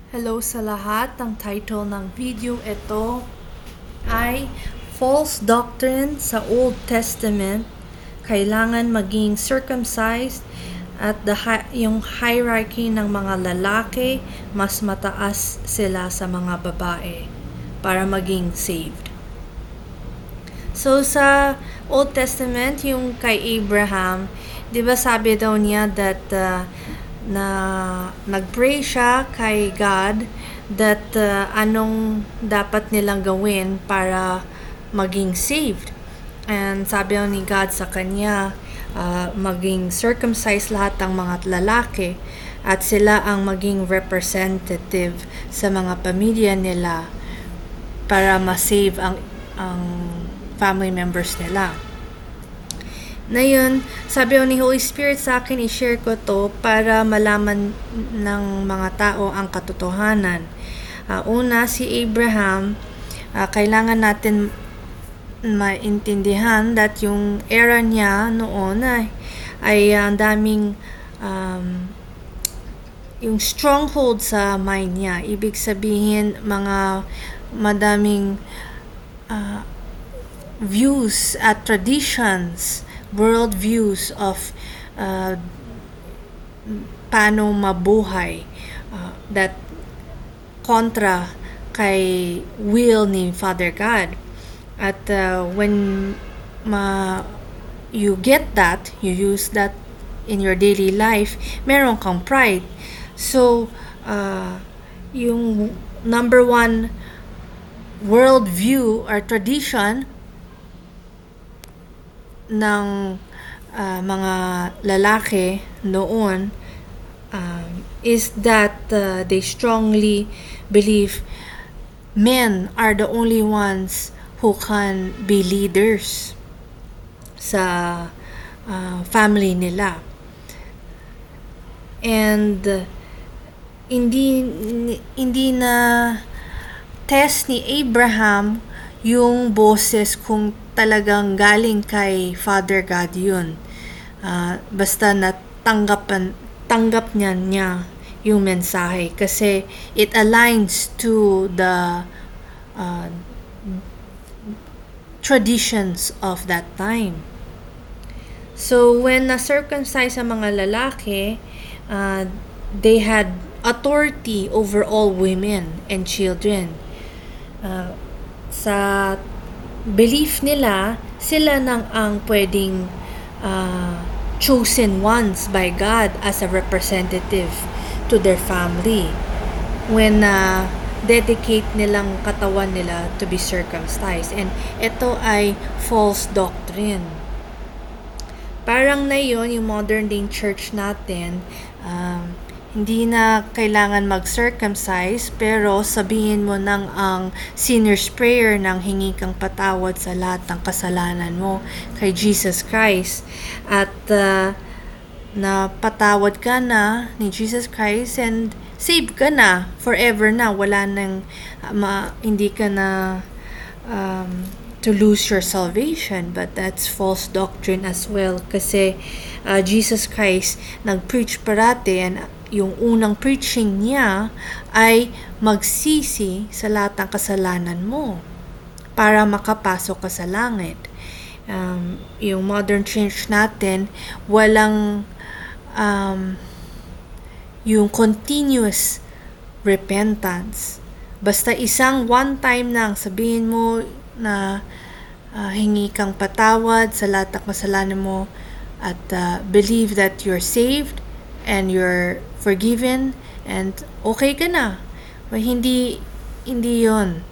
Hello sa lahat. Ang title ng video ito ay False Doctrine sa Old Testament. Kailangan maging circumcised at yung hierarchy ng mga lalaki, mas mataas sila sa mga babae para maging saved. So sa Old Testament, yung kay Abraham, di ba sabi daw niya that na nag-pray siya kay God that anong dapat nilang gawin para maging saved. And sabi ni God sa kanya, maging circumcised lahat ng mga lalaki at sila ang maging representative sa mga pamilya nila para ma-save ang family members nila. Ngayon, sabi ni Holy Spirit sa akin, i-share ko to para malaman ng mga tao ang katotohanan. Una, si Abraham, kailangan natin maintindihan that yung era niya noon ay ang daming yung stronghold sa mind niya. Ibig sabihin, madaming views at traditions, world views of paano mabuhay that kontra kay will ni Father God. At when you get that, you use that in your daily life, meron kang pride. So, yung number one world view or tradition ng mga lalaki noon is that they strongly believe men are the only ones who can be leaders sa family nila. And hindi na test ni Abraham yung boses kung talagang galing kay Father God yun. Basta tanggap niya yung mensahe kasi it aligns to the traditions of that time. So when na-circumcise ang mga lalaki, they had authority over all women and children. Sa belief nila, sila nang ang pwedeng chosen ones by God as a representative to their family when dedicate nilang katawan nila to be circumcised. And ito ay false doctrine. Parang na yun, yung modern day church natin, hindi na kailangan mag-circumcise, pero sabihin mo nang ang sinner's prayer nang hingi kang patawad sa lahat ng kasalanan mo kay Jesus Christ. At napatawad ka na ni Jesus Christ and saved ka na, forever na. Wala nang, hindi ka na to lose your salvation. But that's false doctrine as well. Kasi Jesus Christ nag-preach parati, and yung unang preaching niya ay magsisi sa lahat ng kasalanan mo para makapasok ka sa langit. Yung modern church natin, walang yung continuous repentance. Basta isang one time lang, sabihin mo na hingi kang patawad sa lahat ng kasalanan mo at believe that you're saved and you're forgiven and okay ka na. But hindi yon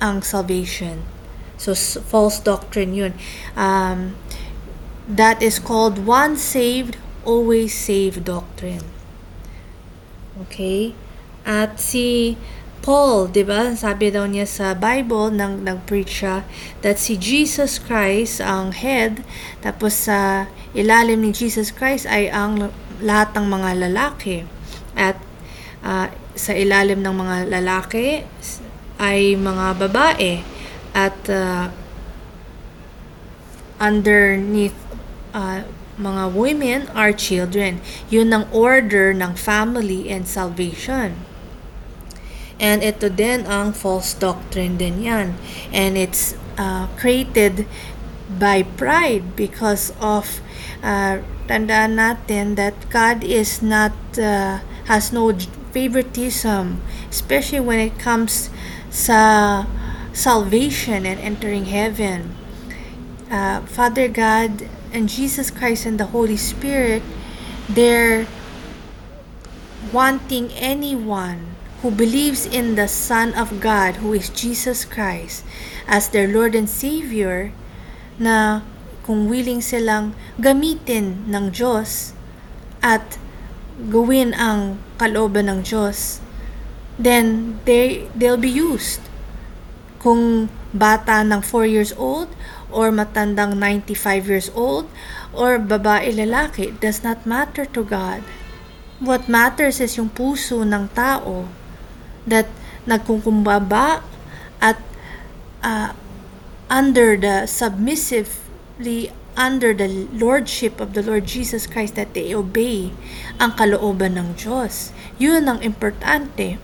ang salvation. So false doctrine yun. That is called once saved, always saved doctrine. Okay? At si Paul, di ba? Sabi daw niya sa Bible, nang nag-preach siya, that si Jesus Christ ang head, tapos sa ilalim ni Jesus Christ ay ang lahat ng mga lalaki. At sa ilalim ng mga lalaki ay mga babae. At underneath mga women are children. Yun ang order ng family and salvation. And ito din ang false doctrine din yan. And it's created by pride because of tandaan natin that God is not has no favoritism, especially when it comes sa salvation and entering heaven. Father God and Jesus Christ and the Holy Spirit, they're wanting anyone who believes in the Son of God, who is Jesus Christ, as their Lord and Savior, na kung willing silang gamitin ng Diyos at gawin ang kalooban ng Diyos, then they'll be used. Kung bata ng 4 years old, or matandang 95 years old, or babae lalaki, it does not matter to God. What matters is yung puso ng tao that nagkukumbaba at submissively under the lordship of the Lord Jesus Christ, that they obey ang kalooban ng Diyos. Yun ang importante.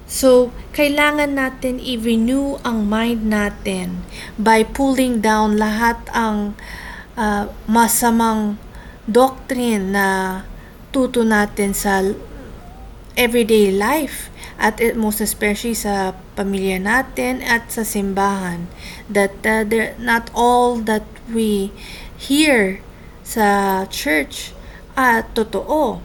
So, kailangan natin i-renew ang mind natin by pulling down lahat ang masamang doctrine na tuto natin sa everyday life, at most especially sa pamilya natin at sa simbahan, that not all that we hear sa church totoo.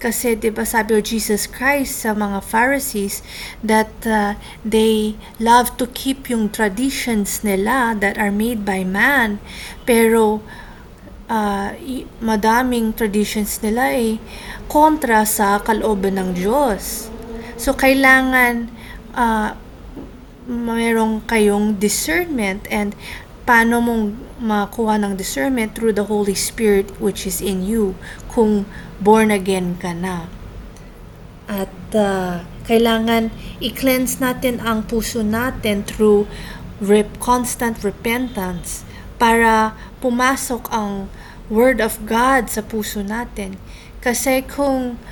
Kasi 'di ba sabi o Jesus Christ sa mga Pharisees that they love to keep yung traditions nila that are made by man, pero madaming traditions nila kontra sa kalooban ng Diyos. So kailangan mayroong kayong discernment, and paano mong makuha ng discernment? Through the Holy Spirit which is in you, kung born again ka na. At kailangan i-cleanse natin ang puso natin through constant repentance para pumasok ang Word of God sa puso natin. Kasi kung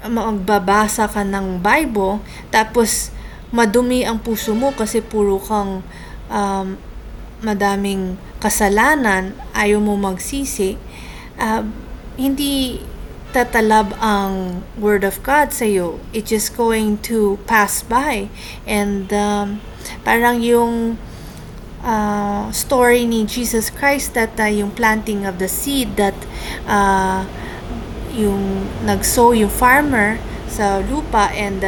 magbabasa ka ng Bible, tapos madumi ang puso mo kasi puro kang madaming kasalanan, ayaw mo magsisi, hindi tatalab ang Word of God sa iyo. It's just going to pass by. And parang yung story ni Jesus Christ that yung planting of the seed, that yung nagsow yung farmer sa lupa, and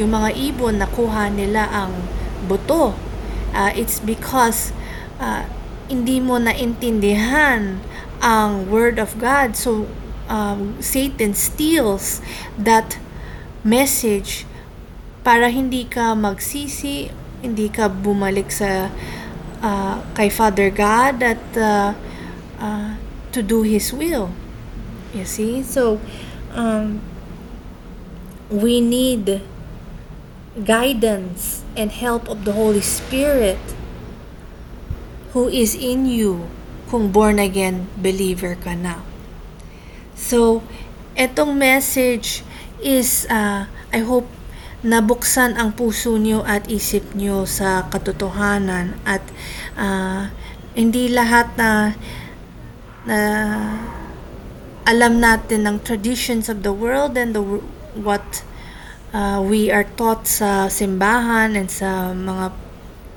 yung mga ibon nakuha nila ang buto. It's because hindi mo naintindihan ang Word of God. So Satan steals that message para hindi ka magsisi, hindi ka bumalik sa kay Father God, that to do His will. You see? So we need guidance and help of the Holy Spirit who is in you kung born again believer ka na. So etong message is I hope nabuksan ang puso niyo at isip niyo sa katotohanan, at hindi lahat na alam natin ng traditions of the world and what we are taught sa simbahan and sa mga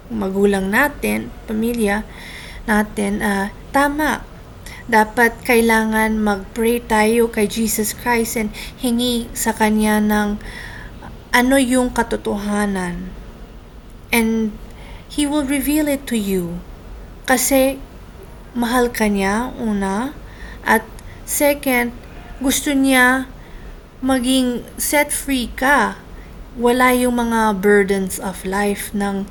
magulang natin, pamilya natin, tama. Dapat kailangan mag-pray tayo kay Jesus Christ and hingi sa Kanya ng ano yung katotohanan. And He will reveal it to you. Kasi mahal ka niya, una. At second, gusto niya maging set free ka. Wala yung mga burdens of life ng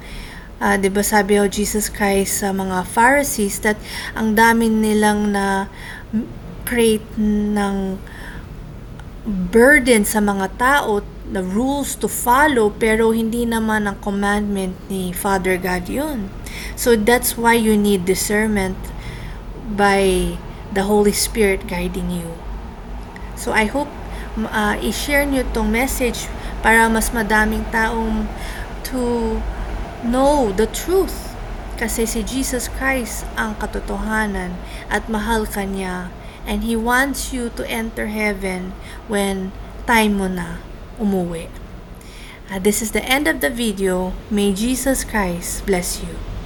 diba sabi o Jesus Christ sa mga Pharisees that ang dami nilang na create ng burden sa mga tao, the rules to follow, pero hindi naman ang commandment ni Father God yun. So that's why you need discernment by the Holy Spirit guiding you. So I hope i-share nyo tong message para mas madaming taong to know the truth. Kasi si Jesus Christ ang katotohanan at mahal ka niya. And He wants you to enter heaven when time mo na umuwi. This is the end of the video. May Jesus Christ bless you.